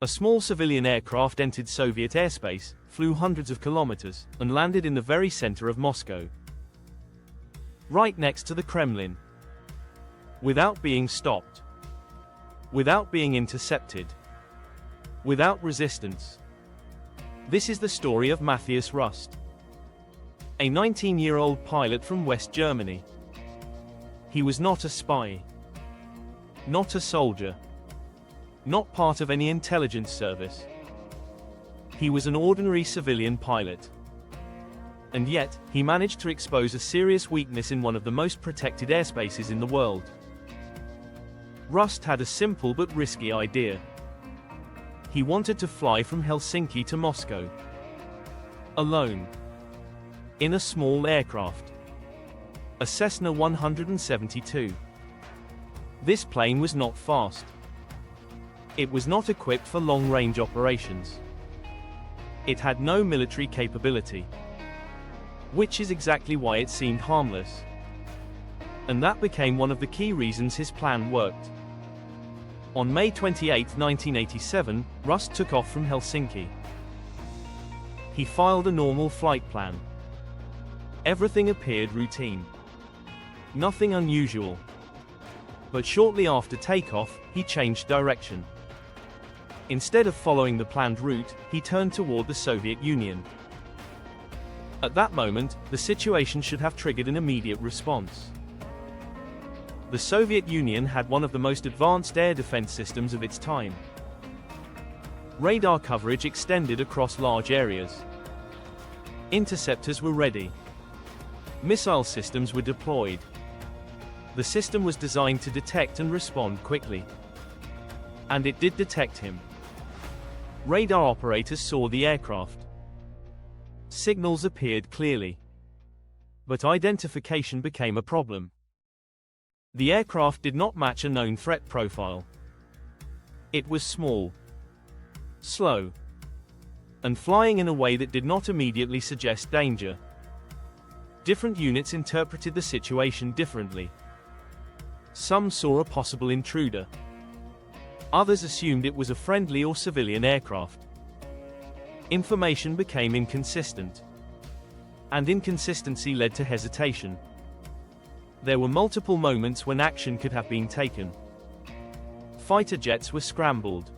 A small civilian aircraft entered Soviet airspace, flew hundreds of kilometers, and landed in the very center of Moscow, right next to the Kremlin. Without being stopped, without being intercepted, without resistance. This is the story of Mathias Rust, a 19-year-old pilot from West Germany. He was not a spy, not a soldier, not part of any intelligence service. He was an ordinary civilian pilot. And yet, he managed to expose a serious weakness in one of the most protected airspaces in the world. Rust had a simple but risky idea. He wanted to fly from Helsinki to Moscow, alone, in a small aircraft, a Cessna 172. This plane was not fast. It was not equipped for long-range operations. It had no military capability, which is exactly why it seemed harmless. And that became one of the key reasons his plan worked. On May 28, 1987, Rust took off from Helsinki. He filed a normal flight plan. Everything appeared routine. Nothing unusual. But shortly after takeoff, he changed direction. Instead of following the planned route, he turned toward the Soviet Union. At that moment, the situation should have triggered an immediate response. The Soviet Union had one of the most advanced air defense systems of its time. Radar coverage extended across large areas. Interceptors were ready. Missile systems were deployed. The system was designed to detect and respond quickly. And it did detect him. Radar operators saw the aircraft. Signals appeared clearly. But identification became a problem. The aircraft did not match a known threat profile. It was small, slow, and flying in a way that did not immediately suggest danger. Different units interpreted the situation differently. Some saw a possible intruder. Others assumed it was a friendly or civilian aircraft. Information became inconsistent. And inconsistency led to hesitation. There were multiple moments when action could have been taken. Fighter jets were scrambled.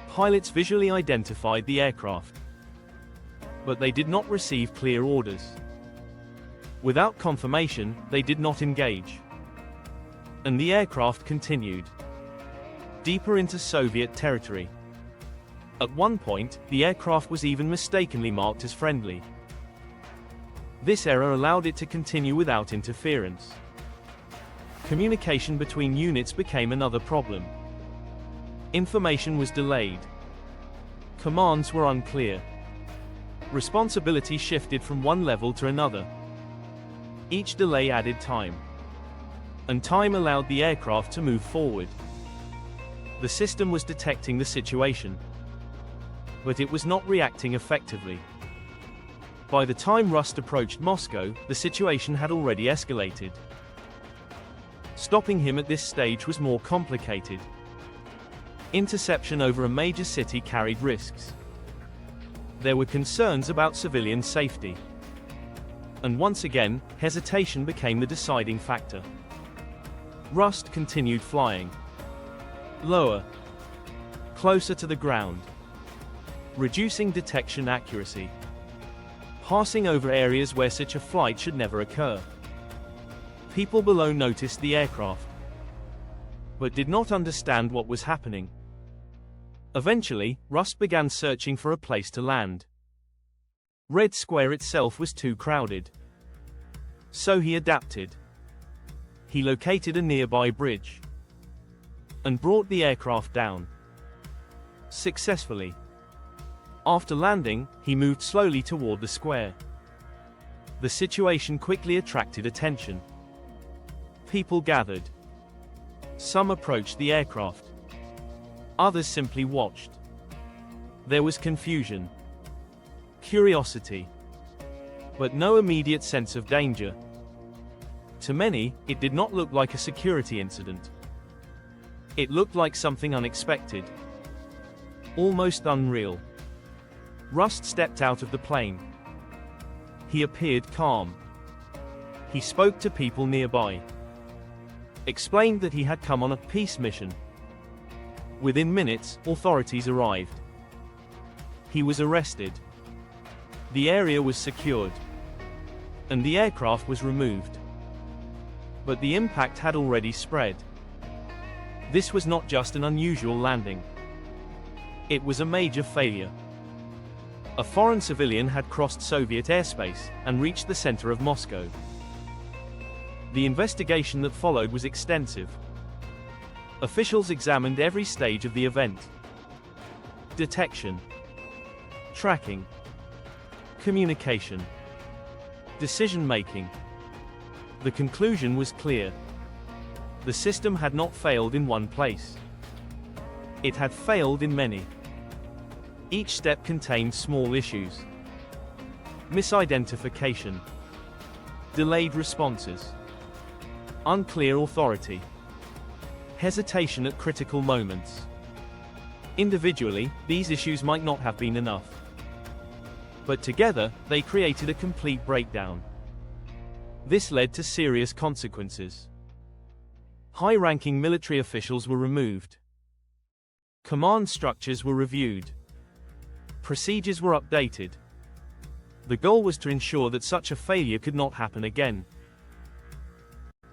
Pilots visually identified the aircraft. But they did not receive clear orders. Without confirmation, they did not engage. And the aircraft continued deeper into Soviet territory. At one point, the aircraft was even mistakenly marked as friendly. This error allowed it to continue without interference. Communication between units became another problem. Information was delayed. Commands were unclear. Responsibility shifted from one level to another. Each delay added time. And time allowed the aircraft to move forward. The system was detecting the situation. But it was not reacting effectively. By the time Rust approached Moscow, the situation had already escalated. Stopping him at this stage was more complicated. Interception over a major city carried risks. There were concerns about civilian safety. And once again, hesitation became the deciding factor. Rust continued flying. Lower. Closer to the ground. Reducing detection accuracy. Passing over areas where such a flight should never occur. People below noticed the aircraft, but did not understand what was happening. Eventually, Rust began searching for a place to land. Red Square itself was too crowded. So he adapted. He located a nearby bridge and brought the aircraft down. Successfully. After landing, he moved slowly toward the square. The situation quickly attracted attention. People gathered. Some approached the aircraft. Others simply watched. There was confusion, curiosity, but no immediate sense of danger. To many, it did not look like a security incident. It looked like something unexpected. almost unreal. Rust stepped out of the plane. He appeared calm. He spoke to people nearby. Explained that he had come on a peace mission. Within minutes, authorities arrived. He was arrested. The area was secured. And the aircraft was removed. But the impact had already spread. This was not just an unusual landing. It was a major failure. A foreign civilian had crossed Soviet airspace and reached the center of Moscow. The investigation that followed was extensive. Officials examined every stage of the event. Detection, tracking, communication, decision-making. The conclusion was clear. The system had not failed in one place. It had failed in many. Each step contained small issues. Misidentification, delayed responses, unclear authority, hesitation at critical moments. Individually, these issues might not have been enough. But together, they created a complete breakdown. This led to serious consequences. High-ranking military officials were removed. Command structures were reviewed. Procedures were updated. The goal was to ensure that such a failure could not happen again.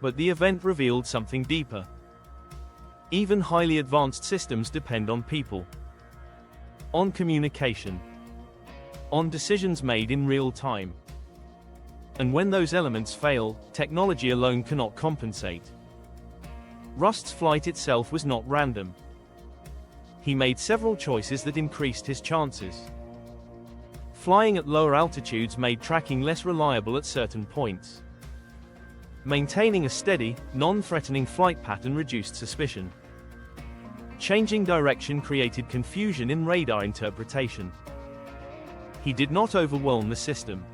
But the event revealed something deeper. Even highly advanced systems depend on people, on communication, on decisions made in real time. And when those elements fail, technology alone cannot compensate. Rust's flight itself was not random. He made several choices that increased his chances. Flying at lower altitudes made tracking less reliable at certain points. Maintaining a steady, non-threatening flight pattern reduced suspicion. Changing direction created confusion in radar interpretation. He did not overwhelm the system.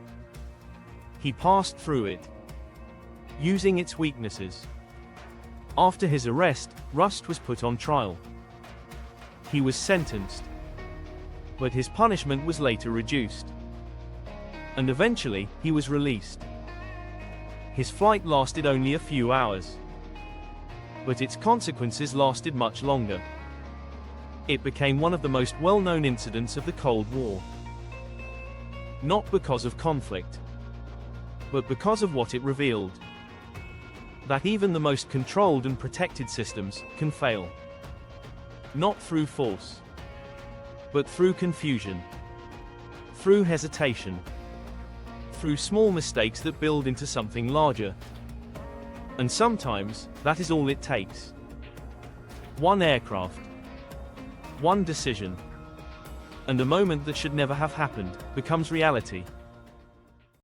He passed through it, using its weaknesses. After his arrest, Rust was put on trial. He was sentenced. But his punishment was later reduced. And eventually, he was released. His flight lasted only a few hours. But its consequences lasted much longer. It became one of the most well-known incidents of the Cold War. Not because of conflict, but because of what it revealed. That even the most controlled and protected systems can fail. Not through force, but through confusion, through hesitation, through small mistakes that build into something larger. And sometimes, that is all it takes. One aircraft, one decision, and a moment that should never have happened becomes reality.